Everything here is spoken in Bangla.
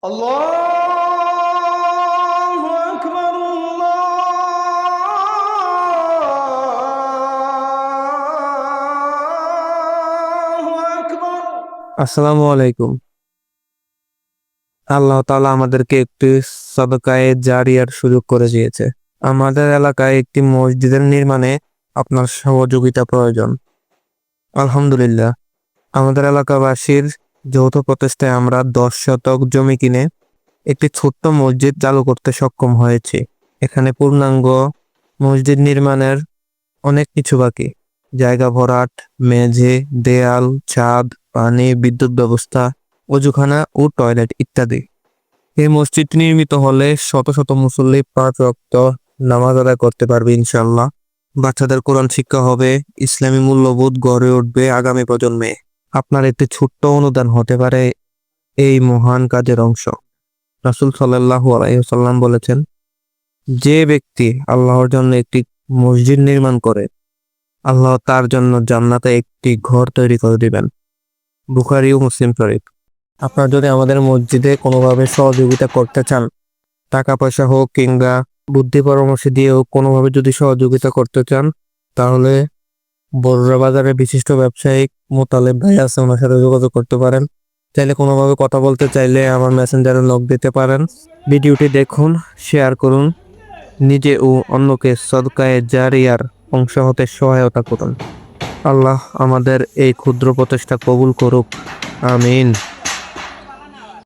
আল্লাহু আকবার, আল্লাহু আকবার। আসসালামু আলাইকুম। আল্লাহ তাআলা আমাদেরকে একটি সদকায়ে জারিয়ার সুযোগ করে দিয়েছে। আমাদের এলাকায় একটি মসজিদের নির্মাণে আপনার সহযোগিতা প্রয়োজন। আলহামদুলিল্লাহ, আমাদের এলাকাবাসীর যৌথ প্রচেষ্টায় আমরা 10 শতক জমি কিনে একটি ছোট্ট মসজিদ চালু করতে সক্ষম হয়েছি। এখানে পূর্ণাঙ্গ মসজিদ নির্মাণের অনেক কিছু বাকি। জায়গা ভরাট, মেঝে, দেয়াল, ছাদ, পানি, বিদ্যুৎ ব্যবস্থা, অজুখানা ও টয়লেট ইত্যাদি। এই মসজিদ নির্মিত হলে শত শত মুসল্লি 5 ওয়াক্ত নামাজ আদায় করতে পারবে ইনশাআল্লাহ। বাচ্চাদের কোরআন শিক্ষা হবে, ইসলামী মূল্যবোধ গড়ে উঠবে আগামী প্রজন্মে। আপনার একটি ছোট্ট অনুদান হতে পারে এই মহান কাজের অংশ। রাসূল সাল্লাল্লাহু আলাইহি ওয়াসাল্লাম বলেছেন, যে ব্যক্তি আল্লাহর জন্য একটি মসজিদ নির্মাণ করে, আল্লাহ তার জন্য জান্নাতে একটি ঘর তৈরি করে দিবেন। বুখারী ও মুসলিম শরীফ। আপনারা যদি আমাদের মসজিদে কোনোভাবে সহযোগিতা করতে চান, টাকা পয়সা হোক কিংবা বুদ্ধি পরামর্শ দিয়েও কোনোভাবে যদি সহযোগিতা করতে চান, তাহলে বড়ুয়া বাজারে বিশিষ্ট ব্যবসায়িক মোতালেব ভাই আছে, ওনার সাথে যোগাযোগ করতে পারেন। চাইলে কোনোভাবে কথা বলতে চাইলে আমার মেসেঞ্জারে নক দিতে পারেন। ভিডিওটি দেখুন, শেয়ার করুন, নিজে ও অন্যকে সদকায়ে জারিয়ার অংশ হতে সহায়তা করুন। আল্লাহ আমাদের এই ক্ষুদ্র প্রচেষ্টা কবুল করুক। আমিন।